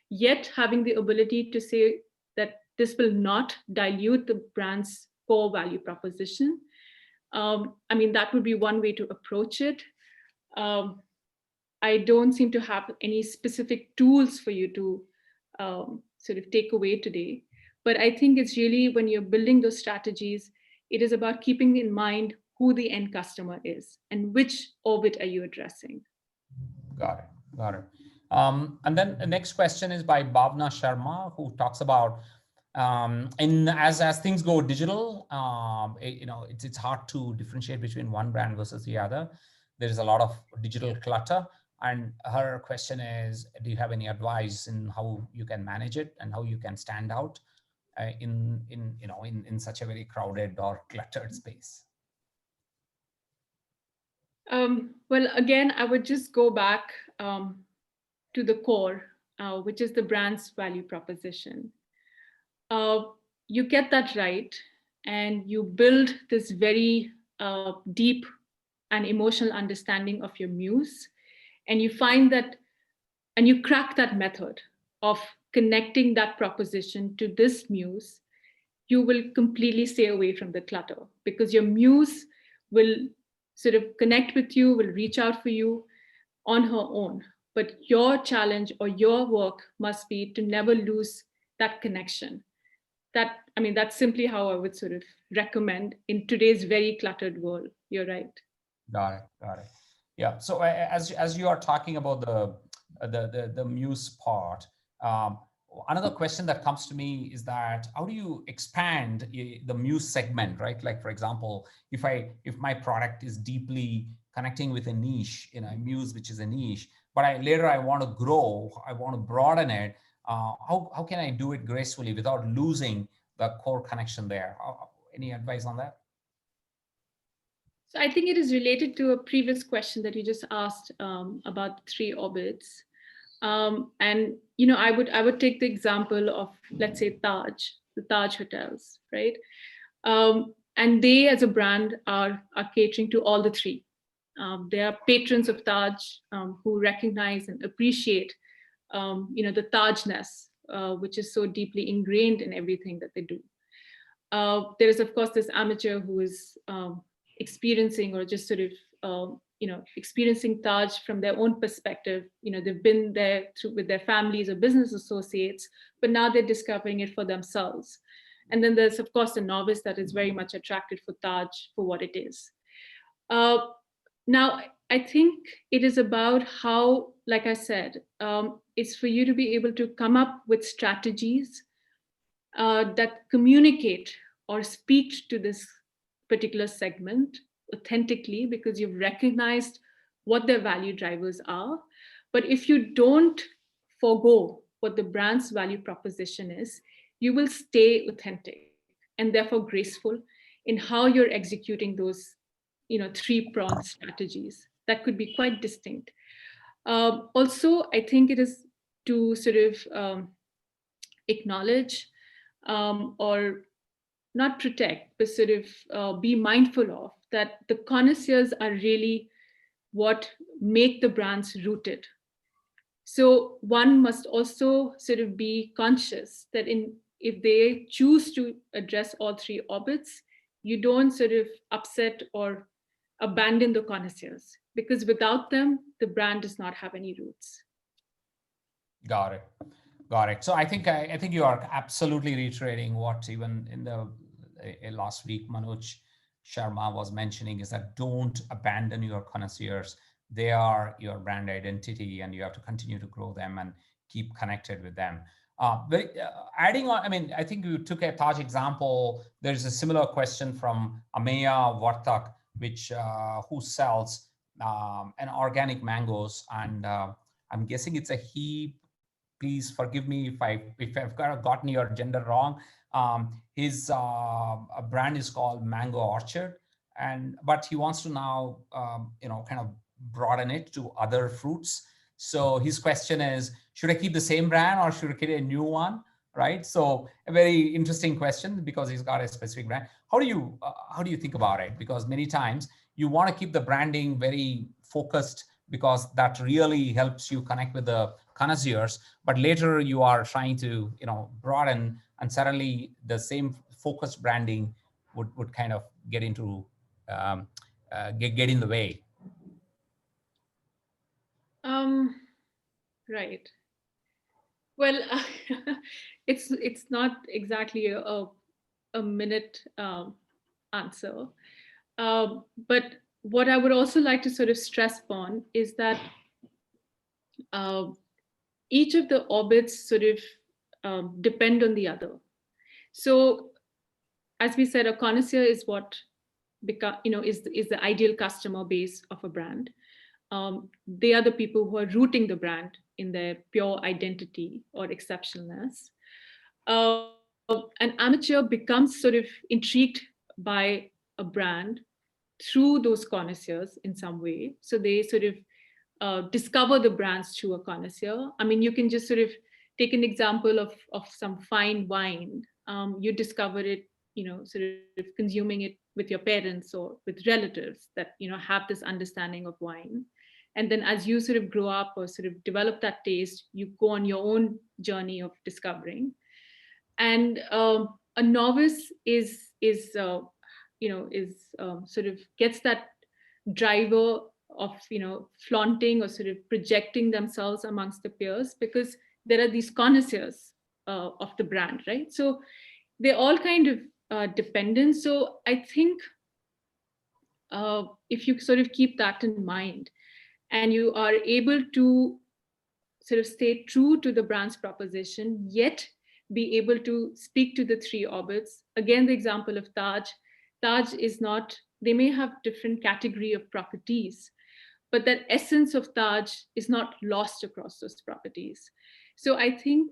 yet having the ability to say that this will not dilute the brand's core value proposition. I mean, that would be one way to approach it. Um, I don't seem to have any specific tools for you to sort of take away today. But I think it's really when you're building those strategies, it is about keeping in mind who the end customer is and which orbit are you addressing. Got it. Got it. And then the next question is by Bhavna Sharma, who talks about in as things go digital, it's hard to differentiate between one brand versus the other. There is a lot of digital clutter, and her question is, do you have any advice in how you can manage it and how you can stand out in such a very crowded or cluttered space? Well, again, I would just go back to the core, which is the brand's value proposition. Uh, you get that right, and you build this very deep and emotional understanding of your muse, and you find that, and you crack that method of connecting that proposition to this muse, you will completely stay away from the clutter, because your muse will sort of connect with you, will reach out for you on her own. But your challenge or your work must be to never lose that connection. That, I mean, that's simply how I would sort of recommend in today's very cluttered world. You're right. Got it. Got it. Yeah. So as you are talking about the muse part, um, another question that comes to me is that how do you expand the muse segment, right? Like for example, if my product is deeply connecting with a niche, a muse which is a niche, but I want to grow, I want to broaden it. How can I do it gracefully without losing the core connection there? Any advice on that? So I think it is related to a previous question that you just asked about the three orbits. And I would take the example of, let's say, the Taj hotels, right? And they as a brand are catering to all the three. They are patrons of Taj, who recognize and appreciate the Tajness, which is so deeply ingrained in everything that they do. There is, of course, this amateur who is experiencing or just sort of experiencing Taj from their own perspective. They've been there with their families or business associates, but now they're discovering it for themselves. And then there's, of course, the novice that is very much attracted for Taj for what it is. Uh, Now, I think it is about how, like I said, it's for you to be able to come up with strategies that communicate or speak to this particular segment authentically, because you've recognized what their value drivers are. But if you don't forego what the brand's value proposition is, you will stay authentic and therefore graceful in how you're executing those three-pronged strategies that could be quite distinct. Also, I think it is to sort of acknowledge or not protect, but sort of be mindful of that the connoisseurs are really what make the brands rooted. So one must also sort of be conscious that if they choose to address all three orbits, you don't sort of upset or abandon the connoisseurs, because without them, the brand does not have any roots. Got it. Got it. So I think you are absolutely reiterating what even in the last week Manoj Sharma was mentioning, is that don't abandon your connoisseurs. They are your brand identity, and you have to continue to grow them and keep connected with them. Adding on, I mean, I think you took a Taj example. There's a similar question from Ameya Vartak, which who sells an organic mangoes, and I'm guessing it's a he. Please forgive me if I've gotten your gender wrong. His brand is called Mango Orchard, and but he wants to now kind of broaden it to other fruits. So his question is, should I keep the same brand or should I create a new one? Right. So a very interesting question, because he's got a specific brand. How do you think about it? Because many times you want to keep the branding very focused, because that really helps you connect with the connoisseurs, but later you are trying to broaden, and suddenly the same focused branding would kind of get into get in the way. Um, right. Well, it's not exactly a minute answer, but what I would also like to sort of stress upon is that uh, each of the orbits sort of depend on the other. So, as we said, a connoisseur is what is the ideal customer base of a brand. They are the people who are rooting the brand in their pure identity or exceptionalness. An amateur becomes sort of intrigued by a brand through those connoisseurs in some way. So they sort of discover the brands through a connoisseur. I mean, you can just sort of take an example of some fine wine. You discover it, sort of consuming it with your parents or with relatives that, have this understanding of wine. And then as you sort of grow up or sort of develop that taste, you go on your own journey of discovering. And a novice is sort of gets that driver of flaunting or sort of projecting themselves amongst the peers, because there are these connoisseurs of the brand, right? So they're all kind of dependent. So I think if you sort of keep that in mind and you are able to sort of stay true to the brand's proposition, yet be able to speak to the three orbits. Again, the example of Taj. Taj is not, they may have different category of properties, but that essence of Taj is not lost across those properties. So I think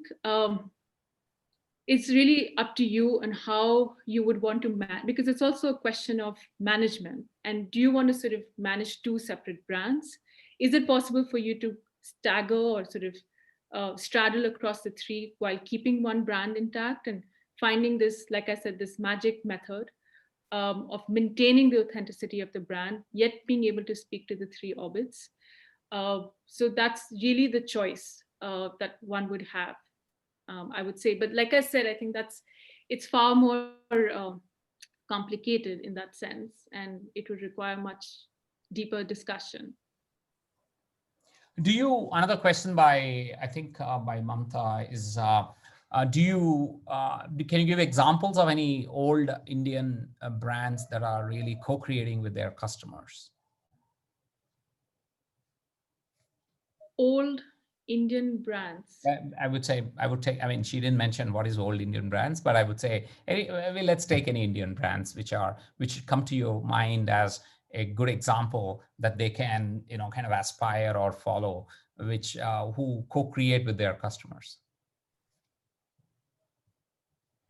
it's really up to you and how you would want to manage, because it's also a question of management. And do you want to sort of manage two separate brands? Is it possible for you to stagger or sort of straddle across the three while keeping one brand intact and finding this, like I said, this magic method of maintaining the authenticity of the brand, yet being able to speak to the three orbits? So that's really the choice that one would have, I would say. But like I said, I think it's far more complicated in that sense, and it would require much deeper discussion. Do you, another question by, I think by Mamta is, can you give examples of any old Indian brands that are really co-creating with their customers? Old Indian brands. I would say, I mean, she didn't mention what is old Indian brands, but I would say, let's take any Indian brands which come to your mind as a good example that they can, kind of aspire or follow, which who co-create with their customers.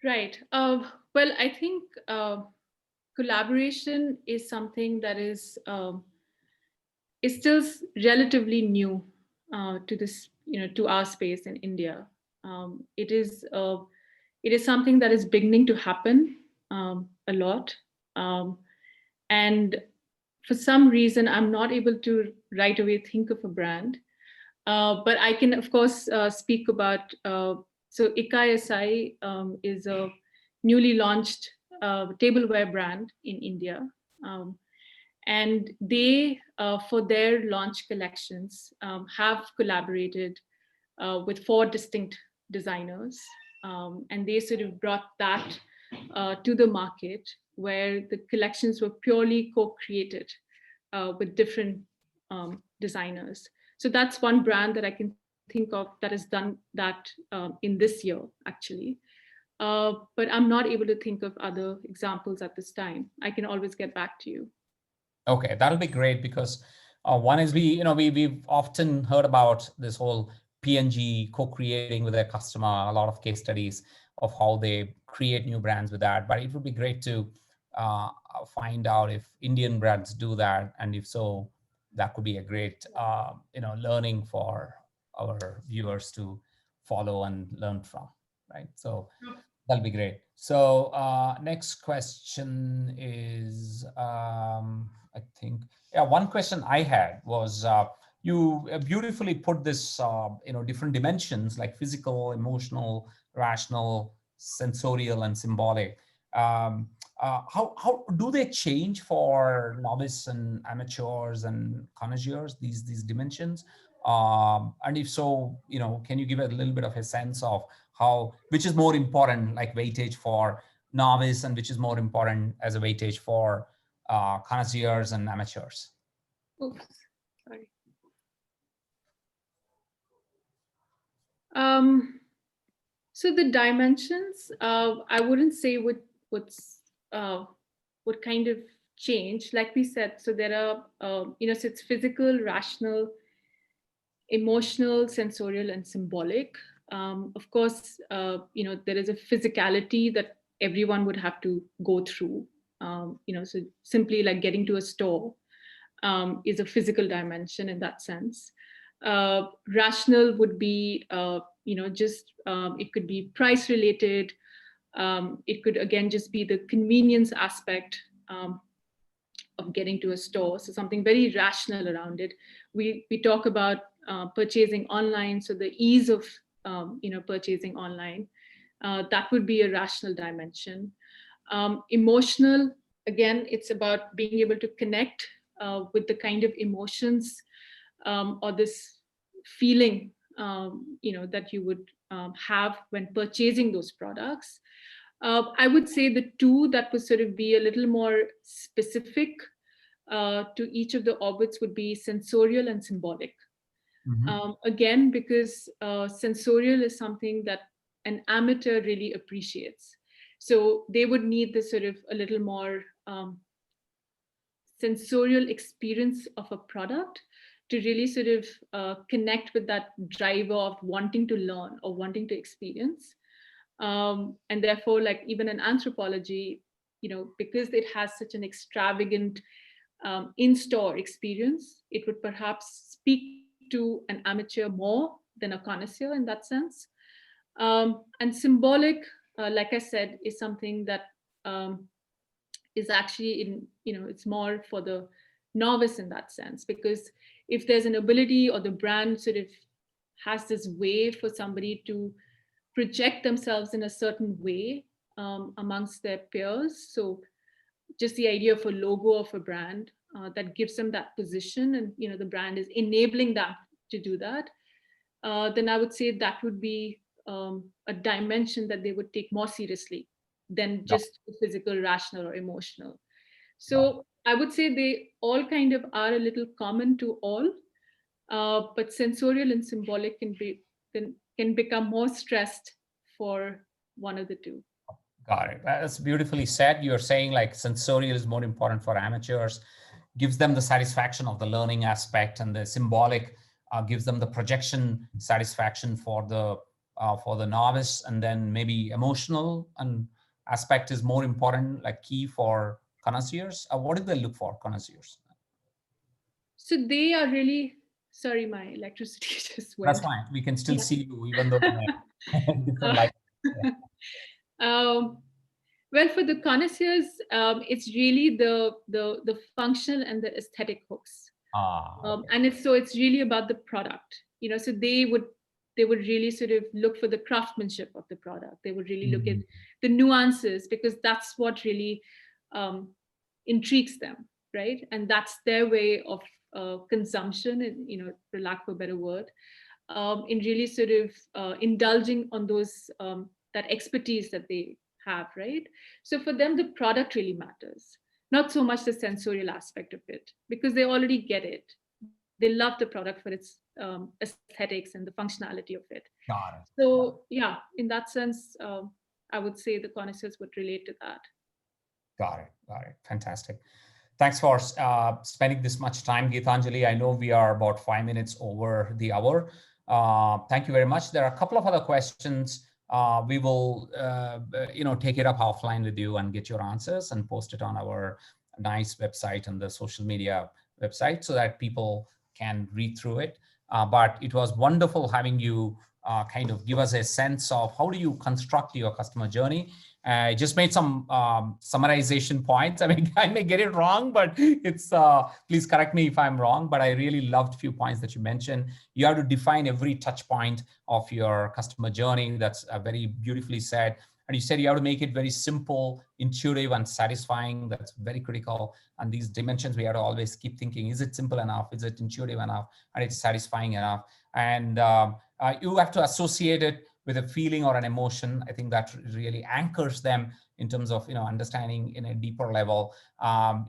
Right. Well, I think collaboration is something that is still relatively new to this, to our space in India. It is something that is beginning to happen a lot, and for some reason, I'm not able to right away think of a brand, but I can, of course, speak about. So Ikai SI is a newly launched tableware brand in India. And they, for their launch collections, have collaborated with 4 distinct designers. And they sort of brought that to the market, where the collections were purely co-created with different designers. So that's one brand that I can think of that has done that in this year, actually. But I'm not able to think of other examples at this time. I can always get back to you. Okay, that'll be great, because one is we've often heard about this whole P&G co-creating with their customer, a lot of case studies of how they create new brands with that. But it would be great to find out if Indian brands do that, and if so, that could be a great learning for our viewers to follow and learn from, right? So that'll be great. So next question is, I think, yeah, one question I had was, you beautifully put this, different dimensions like physical, emotional, rational, sensorial, and symbolic. How do they change for novice and amateurs and connoisseurs, these dimensions? And if so, can you give a little bit of a sense of which is more important, like weightage for novice, and which is more important as a weightage for connoisseurs and amateurs? Oops, sorry. Um, so the dimensions, I wouldn't say what kind of change. Like we said, so there are, so it's physical, rational, emotional, sensorial, and symbolic. Of course, there is a physicality that everyone would have to go through. So simply like getting to a store is a physical dimension in that sense. Rational would be, just it could be price related. It could again just be the convenience aspect of getting to a store. So something very rational around it. We talk about purchasing online, so the ease of purchasing online. That would be a rational dimension. Emotional, again, it's about being able to connect with the kind of emotions or this feeling that you would have when purchasing those products. I would say the two that would sort of be a little more specific to each of the orbits would be sensorial and symbolic. Again, because sensorial is something that an amateur really appreciates. So they would need this sort of a little more sensorial experience of a product to really sort of connect with that driver of wanting to learn or wanting to experience. And therefore, like even in anthropology, because it has such an extravagant in-store experience, it would perhaps speak to an amateur more than a connoisseur in that sense. And symbolic, like I said, is something that is actually it's more for the novice in that sense, because if there's an ability or the brand sort of has this way for somebody to project themselves in a certain way amongst their peers. So just the idea of a logo of a brand, that gives them that position, and the brand is enabling them to do that, then I would say that would be a dimension that they would take more seriously than Got just physical, rational, or emotional. got So I would say they all kind of are a little common to all, but sensorial and symbolic can become more stressed for one of the two. Got it. That's beautifully said. You're saying like sensorial is more important for amateurs, gives them the satisfaction of the learning aspect, and the symbolic gives them the projection satisfaction for the novice, and then maybe emotional and aspect is more important, like key for connoisseurs. What do they look for, connoisseurs? So they are really sorry, my electricity just That's went. fine. We can still Yeah. see you even though in a different light. Yeah. um, well, for the connoisseurs, it's really the functional and the aesthetic hooks, Okay. and it's really about the product. So they would really sort of look for the craftsmanship of the product. They would really look at Mm, the nuances, because that's what really um, intrigues them, right? And that's their way of consumption, and for lack of a better word, in really sort of indulging on those that expertise that they have, right? So for them, the product really matters, not so much the sensorial aspect of it, because they already get it. They love the product for its aesthetics and the functionality of it. got it. So yeah, in that sense, I would say the connoisseurs would relate to that. Got it. Got it. Fantastic. Thanks for spending this much time, Geetanjali. I know we are about 5 minutes over the hour. Thank you very much. There are a couple of other questions. We will, take it up offline with you and get your answers and post it on our nice website and the social media website so that people can read through it. But it was wonderful having you kind of give us a sense of how do you construct your customer journey. I just made some summarization points. I mean, I may get it wrong, but it's please correct me if I'm wrong. But I really loved a few points that you mentioned. You have to define every touch point of your customer journey. That's very beautifully said. And you said you have to make it very simple, intuitive, and satisfying. That's very critical. And these dimensions, we have to always keep thinking: is it simple enough? Is it intuitive enough? And it's satisfying enough? And you have to associate it with a feeling or an emotion. I think that really anchors them in terms of understanding in a deeper level.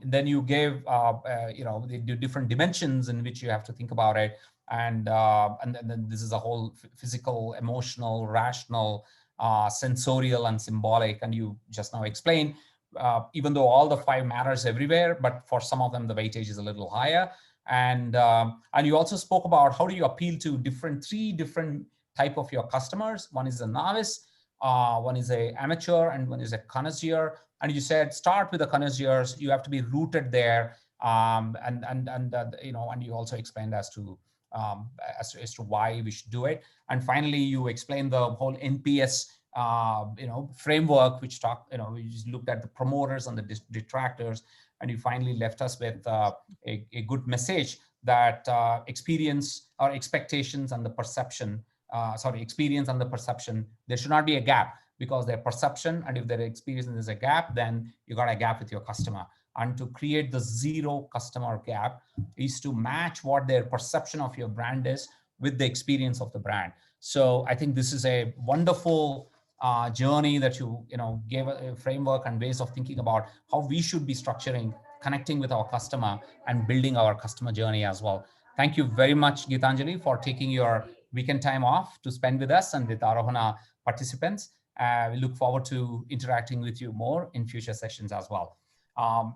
Then you gave the different dimensions in which you have to think about it, and then this is a whole physical, emotional, rational, sensorial, and symbolic. And you just now explained, even though all the five matters everywhere, but for some of them the weightage is a little higher. And you also spoke about how do you appeal to three different type of your customers. One is a novice, one is a amateur, and one is a connoisseur. And you said start with the connoisseurs. You have to be rooted there, and you also explained as to why we should do it. And finally, you explained the whole NPS framework, which we just looked at the promoters and the detractors, and you finally left us with a good message that experience or expectations and the perception experience and the perception, there should not be a gap, because their perception and if their experience is a gap, then you got a gap with your customer. And to create the zero customer gap is to match what their perception of your brand is with the experience of the brand. So I think this is a wonderful journey that you gave a framework and ways of thinking about how we should be structuring, connecting with our customer, and building our customer journey as well. Thank you very much, Geetanjali, for taking your weekend time off to spend with us and with Aarohana participants. We look forward to interacting with you more in future sessions as well.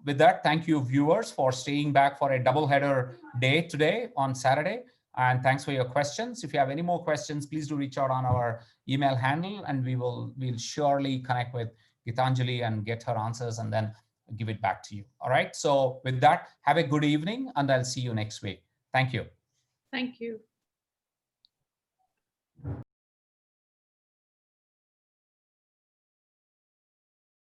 With that, thank you, viewers, for staying back for a double header day today on Saturday. And thanks for your questions. If you have any more questions, please do reach out on our email handle, and we'll surely connect with Geetanjali and get her answers and then give it back to you. All right. So with that, have a good evening, and I'll see you next week. Thank you. Thank you.